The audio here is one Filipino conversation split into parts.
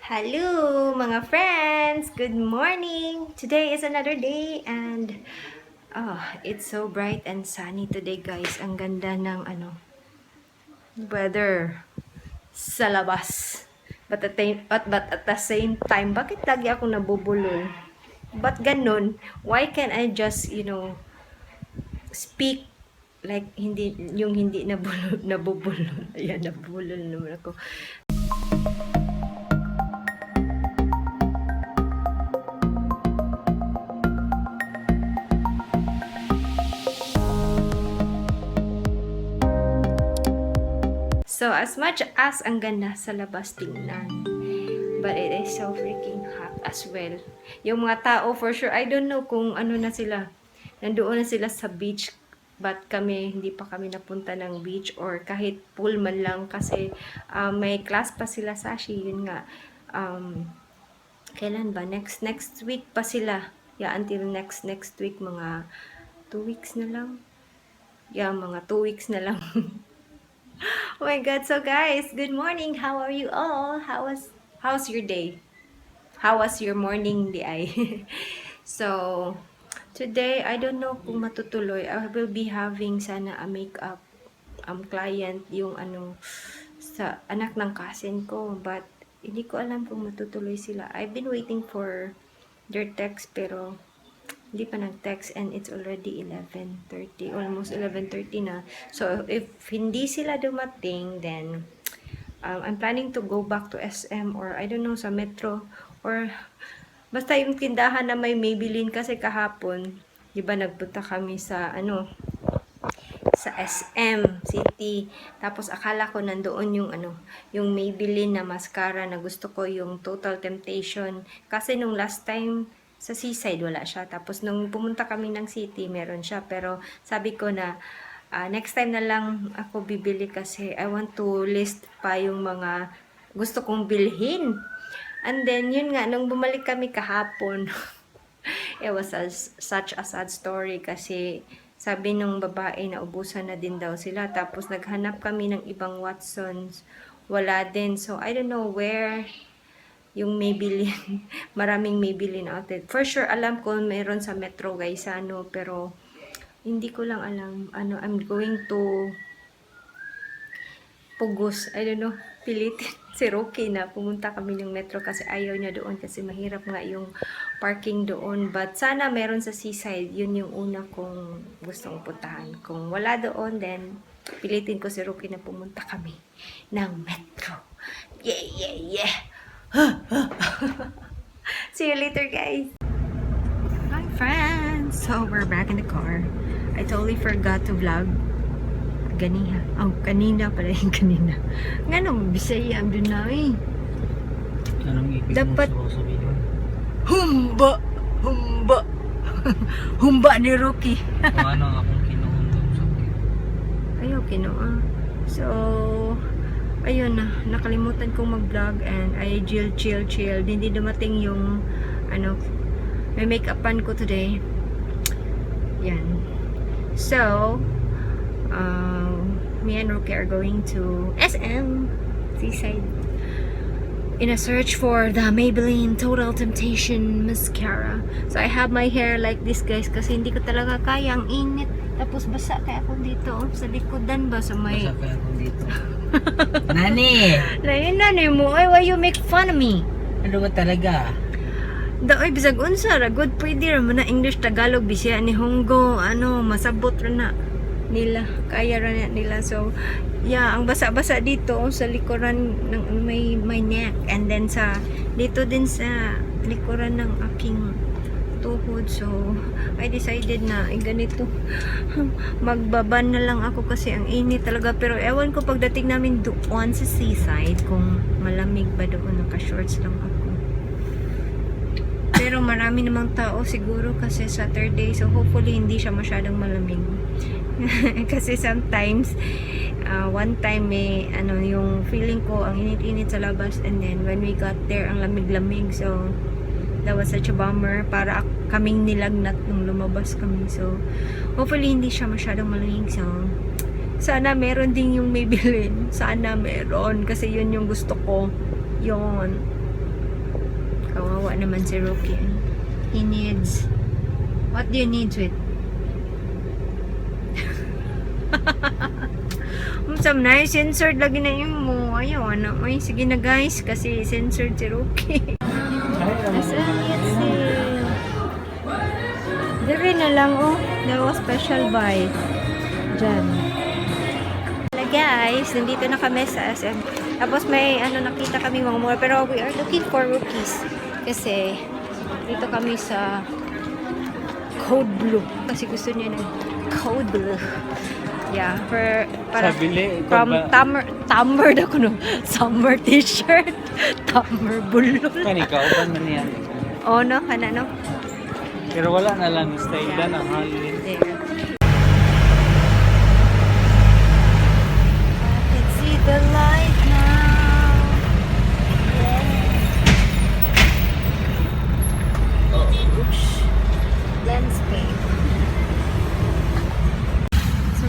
Hello mga friends! Good morning! Today is another day and it's so bright and sunny today guys. Ang ganda ng weather sa labas. But at the same time, bakit lagi ako nabubulol? Ba't ganun? Why can't I just, speak like hindi nabubulol. Ayan, nabubulol naman ako. So, as much as ang ganda sa labas tingnan, but it is so freaking hot as well. Yung mga tao, for sure, I don't know kung ano na sila. Nandoon na sila sa beach, but kami, hindi pa kami napunta ng beach or kahit pool man lang kasi may class pa sila sa yun nga. Kailan ba? Next week pa sila. Yeah, until next week, mga 2 weeks na lang. Yeah, mga 2 weeks na lang. Oh my god, so guys, good morning. How are you all? How's your day? How was your morning di ay? So, today I don't know kung matutuloy. I will be having sana a makeup client yung sa anak ng cousin ko, but hindi ko alam kung matutuloy sila. I've been waiting for their text pero hindi pa nag-text and it's already 11:30, almost 11:30 na. So, if hindi sila dumating, then I'm planning to go back to SM or I don't know, sa Metro or basta yung tindahan na may Maybelline kasi kahapon, di ba nagpunta kami sa sa SM City. Tapos akala ko nandoon yung Maybelline na mascara na gusto ko, yung Total Temptation. Kasi nung last time sa seaside wala siya. Tapos nung pumunta kami ng city, meron siya. Pero sabi ko na next time na lang ako bibili kasi I want to list pa yung mga gusto kong bilhin. And then yun nga, nung bumalik kami kahapon, it was such a sad story kasi sabi nung babae na ubusan na din daw sila. Tapos naghanap kami ng ibang Watsons. Wala din. So I don't know where yung Maybelline, maraming Maybelline outlet. For sure, alam ko meron sa Metro guys, pero hindi ko lang alam, I'm going to Pugos, I don't know, pilitin si Rocky na pumunta kami ng Metro kasi ayaw niya doon kasi mahirap nga yung parking doon. But sana meron sa seaside, yun yung una kong gustong puntahan. Kung wala doon, then pilitin ko si Rocky na pumunta kami ng Metro. Yeah! See you later, guys. Hi, friends. So we're back in the car. I totally forgot to vlog. Ganiha. Oh, kanina pala yung kanina. Nga nung Bisaya ang doon na eh. Anong ibig dapat mo sabihin? Humba! Humba ni Rocky. Kung ano akong kinuundong sakit. Ayaw, kinuha. So, ayun na, nakalimutan kong mag-vlog and I chill. Hindi dumating yung may make-upan ko today. Yan. So, me and Rocky are going to SM Seaside in a search for the Maybelline Total Temptation Mascara. So, I have my hair like this guys kasi hindi ko talaga kaya, ang init. Tapos basa kaya ako dito sa likodan ba sa may... Basa kaya ako dito. Nani! Nani mo, ay why you make fun of me? Ano ba talaga? Daoy bisag unsa ra good pwede ra man na English Tagalog bisya ni Honggo masabot ra na nila, kaya ra na nila. So yeah, ang basa-basa dito sa likuran ng may neck and then sa dito din sa likuran ng aking tuhod. So I decided na ganito magbaban na lang ako kasi ang init talaga. Pero ewan ko pagdating namin doon sa seaside kung malamig ba doon, naka-shorts lang ako. Pero marami namang tao siguro kasi Saturday, so hopefully hindi siya masyadong malamig. Kasi sometimes one time may yung feeling ko ang init-init sa labas and then when we got there ang lamig-lamig. So that was such a bummer. Para kaming nilagnat nung lumabas kami. So hopefully hindi siya masyadong malamig. So sana meron din yung Maybelline. Sana meron kasi yun yung gusto ko. Yun. Kawawa naman si Rookie. He needs... What do you need, sweet? Sam na, censored lagi na yung mo. Ayaw, ano. Ay, sige na guys, kasi censored si Rookie. Nasaan yan si... Dire na lang, oh. There was special buy. Diyan. Hello guys, nandito na kami sa SM. Tapos may, nakita kami mga more. Pero we are looking for Rookies. Kasi, dito kami sa Code Blue. Kasi gusto niya ng Code Blue. Yeah, para from Tamer daw ko no. Summer t-shirt. Tamer bulol. Kani ka uban man yan. Oh no, kana no. Pero wala na lang style na Halloween. There. I can see the light now. Yeah. Oops. Landscape.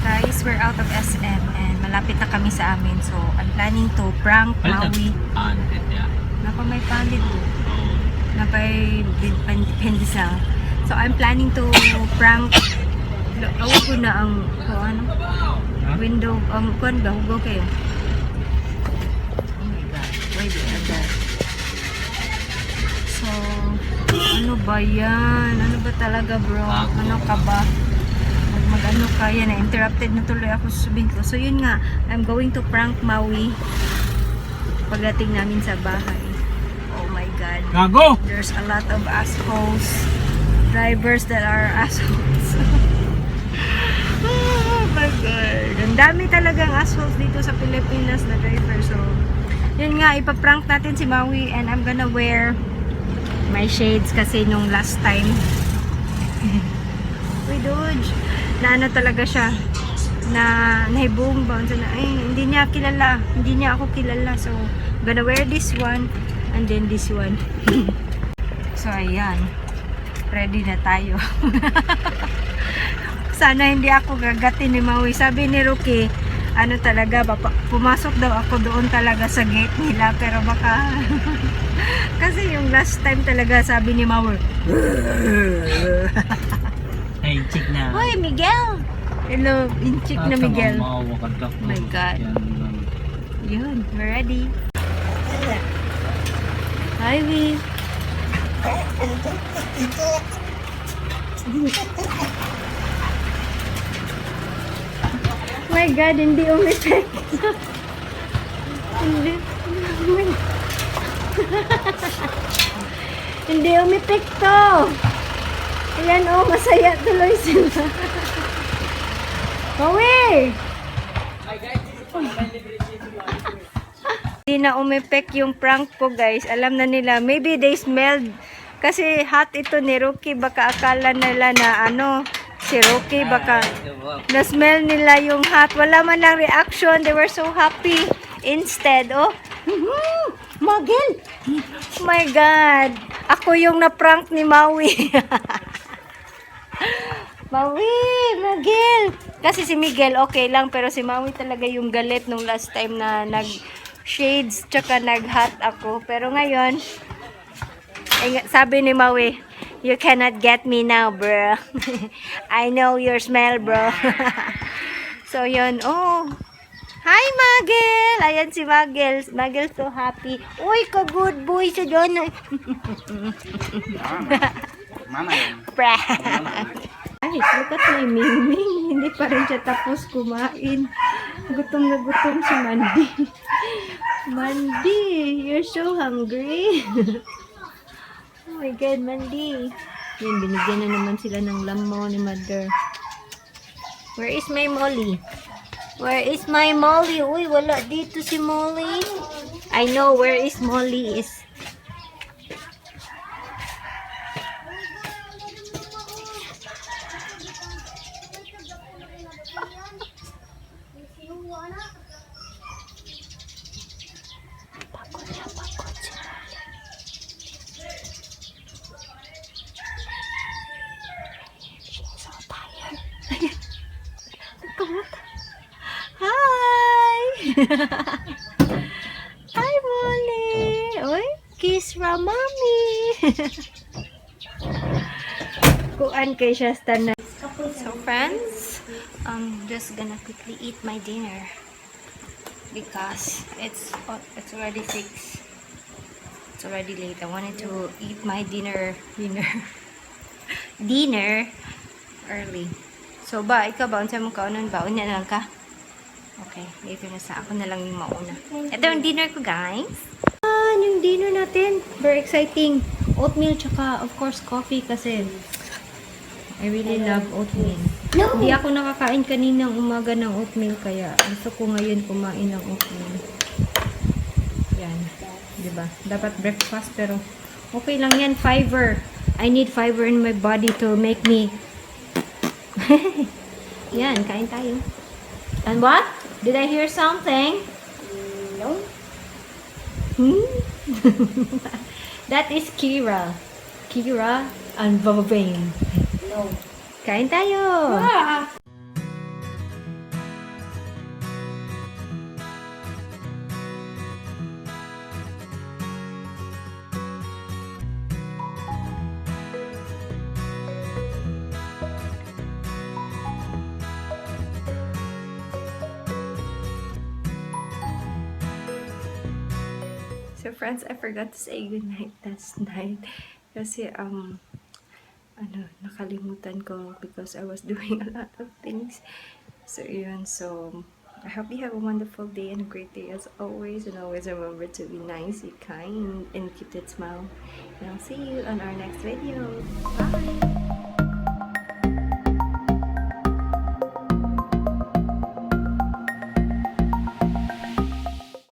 Guys, we're out of SM and malapit na kami sa amin. So, I'm planning to prank Maui. Napa may pandit po. Napa pendisal. So, I'm planning to prank. Awag ko na ang window. Ang kuwan ba? Hugo kayo. Oh my God. Why do I have that? So, ano ba yan? Ano ba talaga bro? Ano ka ba? Mag-ano kaya na interrupted na tuloy ako sabihin ko. So yun nga, I'm going to prank Maui pagdating namin sa bahay. Oh my God. Gago! There's a lot of assholes. Drivers that are assholes. Oh my God. Ang dami talagang assholes dito sa Pilipinas na driver. So, yun nga, ipaprank natin si Maui and I'm gonna wear my shades kasi nung last time. Uy, Dodge. Na ano talaga siya na naibong ba na hindi niya kilala, hindi niya ako kilala, so I'm gonna wear this one and then this one. So ayan, ready na tayo. Sana hindi ako gagatin ni Maui. Sabi ni Rookie, ano talaga, pumasok daw ako doon talaga sa gate nila, pero baka kasi yung last time talaga sabi ni Maui Ay, chick na. Hoy, Miguel! Hello, inchik na Miguel. Oh my God. Yun, we're ready. Hi, Wee. Oh my God, hindi umipek. Hindi. Hindi umipek to. Ayan oh, masaya tuloy sila. Maui! Hindi na umepek yung prank ko guys. Alam na nila. Maybe they smelled. Kasi hot ito ni Rookie. Baka akala nila na si Rookie baka na-smell nila yung hot. Wala man lang reaction. They were so happy. Instead, Magel! Oh my God! Ako yung na-prank ni Maui. Maui, Miguel. Kasi si Miguel okay lang, pero si Maui talaga yung galit nung last time na nag-shades tsaka nag-hot ako. Pero ngayon, sabi ni Maui, you cannot get me now, bro. I know your smell, bro. So yun, hi, Magel! Ayan si Magel. Magel so happy. Uy, ka-good boy siya dyan. Mana yan? Ay, look at my Mingming. Hindi pa rin siya tapos kumain. Gutom na gutom si Mandy. Mandy, you're so hungry. Oh my God, Mandy. Yan, binigyan na naman sila ng lamaw ni Mother. Where is my Molly? Where is my Molly? Uy, wala dito si Molly. I know where is Molly is. Hi! Hi, Molly! Oy, kiss from mommy! Kuan kay siya stand. So friends, I'm just gonna quickly eat my dinner because it's already 6. It's already late. I wanted to eat my dinner dinner early. So ba, ikaw ba unsa mo kaunon ba? Unya na lang ka? Okay, later na sa ako na lang yung mauna. Ito yung dinner ko, guys. Yung dinner natin. Very exciting. Oatmeal tsaka of course coffee kasi I really love oatmeal. No! Hindi ako nakakain kaninang umaga ng oatmeal kaya gusto ko ngayon kumain ng oatmeal. Yan. Diba? Dapat breakfast pero okay lang yan. Fiber. I need fiber in my body to make me yan. Kain tayo. And what? Did I hear something? No. Hmm? That is Kira. Kira and Bababane. No. Kain tayo. Ah. So friends, I forgot to say goodnight last night. Kasi nakalimutan ko because I was doing a lot of things. So yun, so I hope you have a wonderful day and a great day as always. And always remember to be nice, be kind, and keep that smile. And I'll see you on our next video. Bye!